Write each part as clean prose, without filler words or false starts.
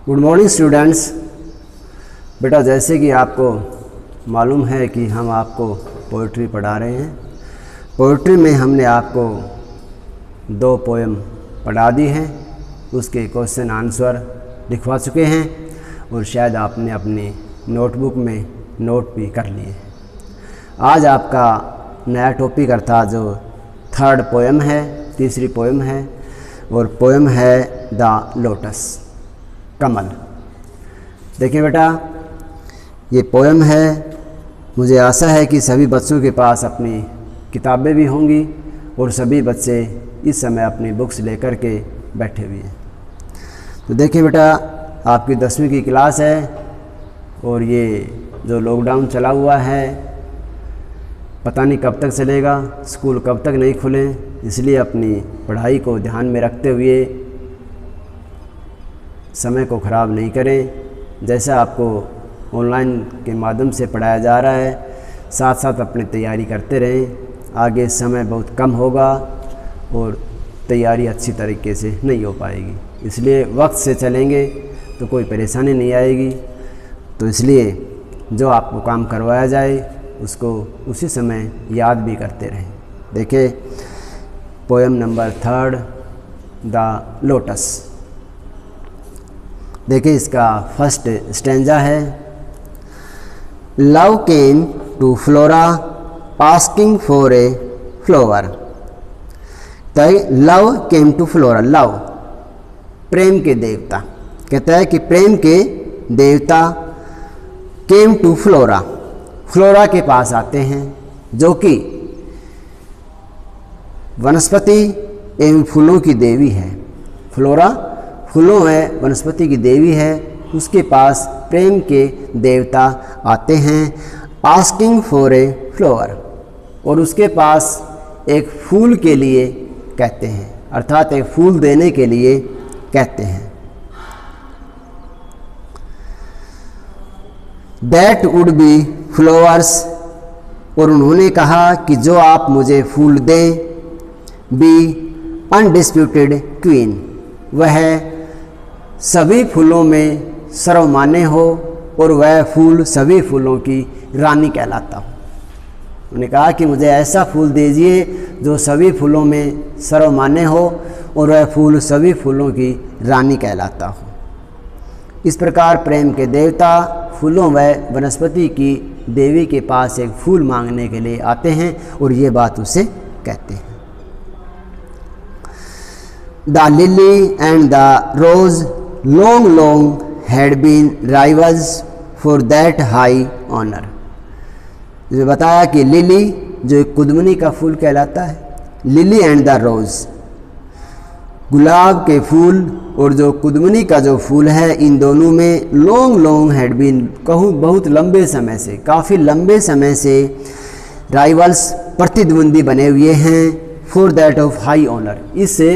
Good morning students. बेटा जैसे कि आपको मालूम है कि हम आपको पोइट्री पढ़ा रहे हैं। पोइट्री में हमने आपको 2 पोएम पढ़ा दी हैं, उसके क्वेश्चन आंसर लिखवा चुके हैं और शायद आपने अपनी नोटबुक में नोट भी कर लिए। आज आपका नया टॉपिक अर्थात जो 3rd पोएम है, तीसरी पोएम है और पोएम है द लोटस, कमल। देखिए बेटा, ये पोएम है। मुझे आशा है कि सभी बच्चों के पास अपनी किताबें भी होंगी और सभी बच्चे इस समय अपनी बुक्स लेकर के बैठे हुए हैं। तो देखिए बेटा, आपकी 10वीं की क्लास है और ये जो लॉकडाउन चला हुआ है पता नहीं कब तक चलेगा, स्कूल कब तक नहीं खुले, इसलिए अपनी पढ़ाई को ध्यान में रखते हुए समय को ख़राब नहीं करें। जैसा आपको ऑनलाइन के माध्यम से पढ़ाया जा रहा है, साथ साथ अपनी तैयारी करते रहें। आगे समय बहुत कम होगा और तैयारी अच्छी तरीके से नहीं हो पाएगी, इसलिए वक्त से चलेंगे तो कोई परेशानी नहीं आएगी। तो इसलिए जो आपको काम करवाया जाए उसको उसी समय याद भी करते रहें। देखिए पोएम नंबर 3 द लोटस। देखिए इसका फर्स्ट स्टैंजा है, love came to Flora asking for a flower. तो love came to Flora, love प्रेम के देवता, कहता है कि प्रेम के देवता केम टू फ्लोरा, फ्लोरा के पास आते हैं जो कि वनस्पति एवं फूलों की देवी है। फ्लोरा फूलों में वनस्पति की देवी है, उसके पास प्रेम के देवता आते हैं आस्किंग फॉर ए फ्लावर, और उसके पास एक फूल के लिए कहते हैं, अर्थात एक फूल देने के लिए कहते हैं। दैट वुड बी फ्लावर्स, और उन्होंने कहा कि जो आप मुझे फूल दें, बी अनडिस्प्यूटेड क्वीन, वह सभी फूलों में सर्वमान्य हो और वह फूल सभी फूलों की रानी कहलाता हो। उन्होंने कहा कि मुझे ऐसा फूल दीजिए जो सभी फूलों में सर्वमान्य हो और वह फूल सभी फूलों की रानी कहलाता हो। इस प्रकार प्रेम के देवता फूलों व वनस्पति की देवी के पास एक फूल मांगने के लिए आते हैं और ये बात उसे कहते हैं। The lily and the rose long long had been rivals for that high honor। जो बताया कि लिली जो एक कुदमनी का फूल कहलाता है, लिली एंड द रोज, गुलाब के फूल और जो कुदमनी का जो फूल है, इन दोनों में लॉन्ग लॉन्ग हैड बीन, कहूँ बहुत लंबे समय से, काफ़ी लंबे समय से राइवल्स प्रतिद्वंदी बने हुए हैं for that of high honour, इससे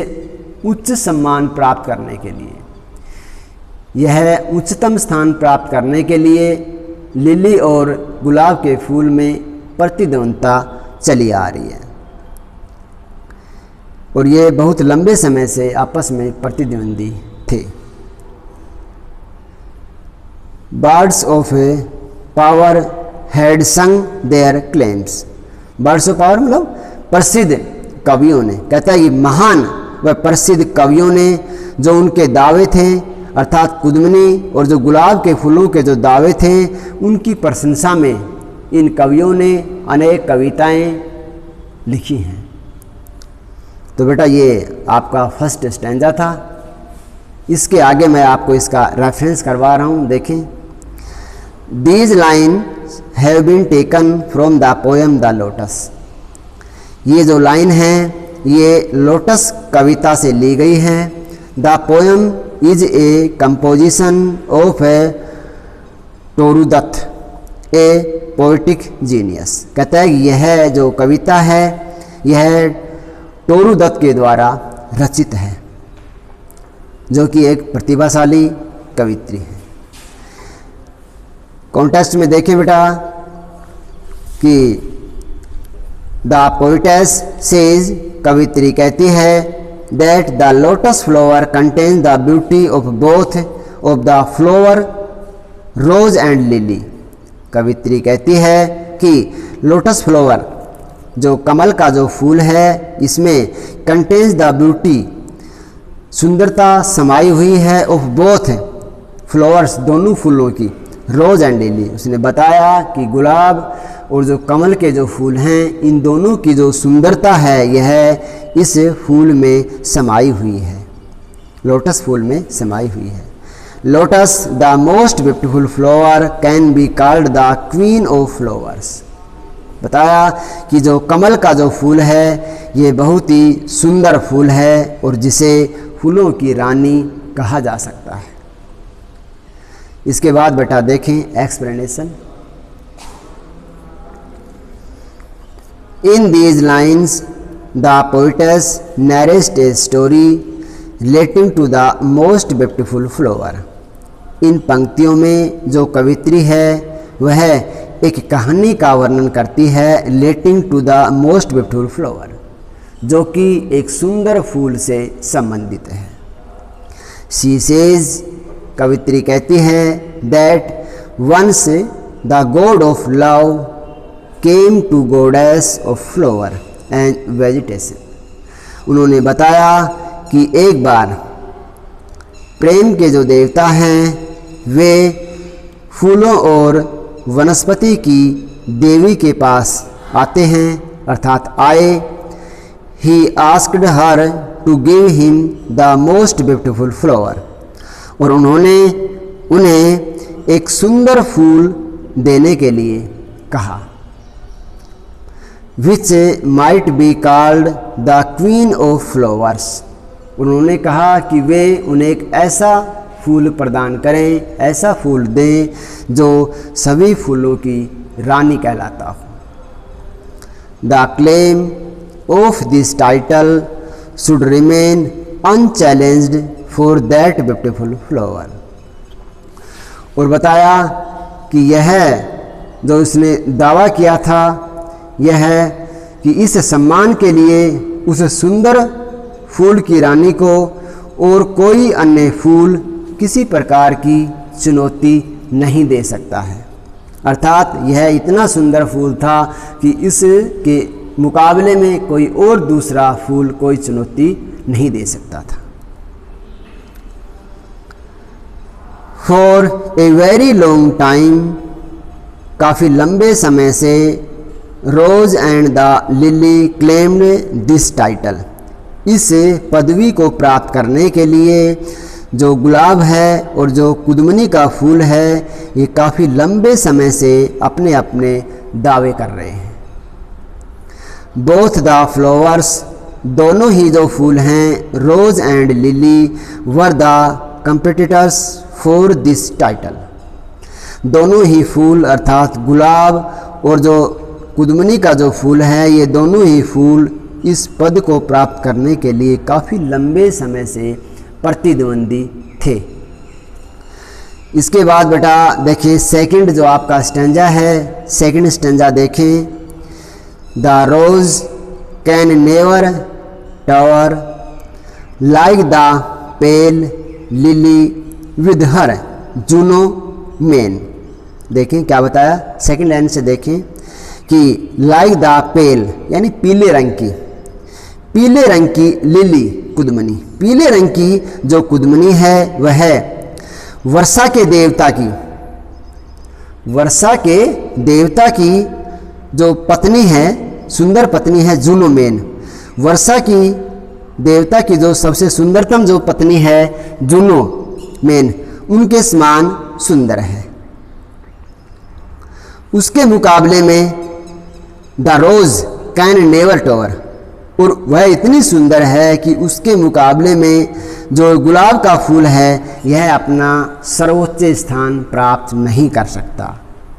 उच्च सम्मान प्राप्त करने के लिए, यह उच्चतम स्थान प्राप्त करने के लिए लिली और गुलाब के फूल में प्रतिद्वंदता चली आ रही है और ये बहुत लंबे समय से आपस में प्रतिद्वंदी थे। Birds of a power had sung their claims. Birds of power मतलब प्रसिद्ध कवियों ने, कहता है ये महान व प्रसिद्ध कवियों ने जो उनके दावे थे, अर्थात कुदमनी और जो गुलाब के फूलों के जो दावे थे, उनकी प्रशंसा में इन कवियों ने अनेक कविताएं लिखी हैं। तो बेटा ये आपका फर्स्ट स्टैंजा था। इसके आगे मैं आपको इसका रेफरेंस करवा रहा हूँ। देखें, these line have been taken from the poem the lotus. ये जो लाइन है ये लोटस कविता से ली गई है। The poem is a composition of a Toru Dutt, a poetic genius. कहता है कि यह जो कविता है यह टोरुदत्त के द्वारा रचित है, जो कि एक प्रतिभाशाली कवित्री है। कॉन्टेक्स्ट में देखें बेटा कि द पोएटेस सेज, कवित्री कहती है, that the lotus flower contains the beauty of both of the flower rose and lily. कवित्री कहती है कि लोटस फ्लावर जो कमल का जो फूल है, इसमें कंटेन्स द ब्यूटी, सुंदरता समाई हुई है, ऑफ बोथ फ्लावर्स, दोनों फूलों की, रोज एंड लिली। उसने बताया कि गुलाब और जो कमल के जो फूल हैं, इन दोनों की जो सुंदरता है यह इस फूल में समाई हुई है, लोटस फूल में समाई हुई है। Lotus the most beautiful flower can be called the queen of flowers. बताया कि जो कमल का जो फूल है ये बहुत ही सुंदर फूल है और जिसे फूलों की रानी कहा जा सकता है। इसके बाद बेटा देखें explanation. In these lines the poets narrate a story relating to the most beautiful flower. इन पंक्तियों में जो कवित्री है वह एक कहानी का वर्णन करती है relating to the most beautiful flower, जो कि एक सुंदर फूल से संबंधित है। शी सेज, कवित्री कहती है, that once the god of love came to goddess of flower and vegetation. उन्होंने बताया कि एक बार प्रेम के जो देवता हैं वे फूलों और वनस्पति की देवी के पास आते हैं, अर्थात आए। He asked her to give him the most beautiful flower, और उन्होंने उन्हें एक सुंदर फूल देने के लिए कहा, which might be called the queen of flowers. उन्होंने कहा कि वे उन्हें एक ऐसा फूल प्रदान करें, ऐसा फूल दें जो सभी फूलों की रानी कहलाता हो। The claim of this title should remain unchallenged for that beautiful flower. और बताया कि यह जो उसने दावा किया था यह है कि इस सम्मान के लिए उस सुंदर फूल की रानी को और कोई अन्य फूल किसी प्रकार की चुनौती नहीं दे सकता है। अर्थात यह इतना सुंदर फूल था कि इसके मुकाबले में कोई और दूसरा फूल कोई चुनौती नहीं दे सकता था। For a very long time, काफ़ी लंबे समय से, rose and the lily claimed this title. इस पदवी को प्राप्त करने के लिए जो गुलाब है और जो कुदमनी का फूल है ये काफ़ी लंबे समय से अपने अपने दावे कर रहे हैं। बोथ द फ्लावर्स, दोनों ही जो फूल हैं, rose and lily, were the competitors for this title. दोनों ही फूल अर्थात गुलाब और जो कुदमनी का जो फूल है, ये दोनों ही फूल इस पद को प्राप्त करने के लिए काफ़ी लंबे समय से प्रतिद्वंदी थे। इसके बाद बेटा देखिए सेकंड जो आपका स्टेंजा है, सेकंड स्टेंजा देखें। The rose can never tower like the pale lily with her Juno mien. देखें क्या बताया, सेकंड लाइन से देखें कि लाइक द पेल यानी पीले रंग की, पीले रंग की लिली कुदमनी, पीले रंग की जो कुदमनी है वह वर्षा के देवता की, वर्षा के देवता की जो पत्नी है, सुंदर पत्नी है जूनो मेन। वर्षा की देवता की जो सबसे सुंदरतम जो पत्नी है जूनो मेन, उनके समान सुंदर है। उसके मुकाबले में the rose can never tower, और वह इतनी सुंदर है कि उसके मुकाबले में जो गुलाब का फूल है यह अपना सर्वोच्च स्थान प्राप्त नहीं कर सकता।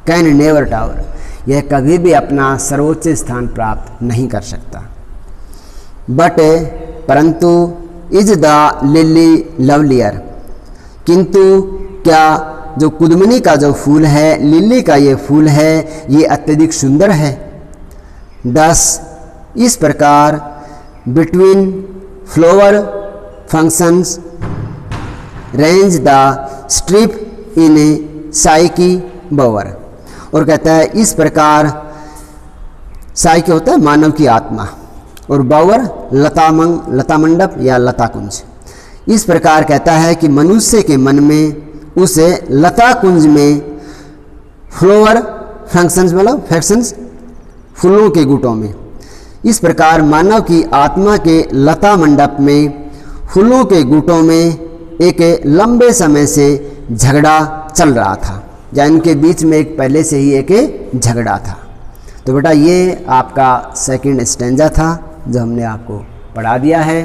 कैन नेवर टावर, यह कभी भी अपना सर्वोच्च स्थान प्राप्त नहीं कर सकता। बट परंतु इज द लिली लवलियर, किंतु क्या जो कुदमनी का जो फूल है, लिली का ये फूल है, ये अत्यधिक सुंदर है। 10 इस प्रकार between flower functions range the strip in a psyche bower. और कहता है इस प्रकार साइकी होता है मानव की आत्मा और बवर लता मंडप या लता कुंज। इस प्रकार कहता है कि मनुष्य के मन में उसे लता कुंज में फ्लोवर फंक्शंस मतलब फैक्शंस फूलों के गुटों में, इस प्रकार मानव की आत्मा के लता मंडप में फूलों के गुटों में एक लंबे समय से झगड़ा चल रहा था, या इनके बीच में एक पहले से ही एक झगड़ा था। तो बेटा ये आपका सेकंड स्टैंजा था जो हमने आपको पढ़ा दिया है।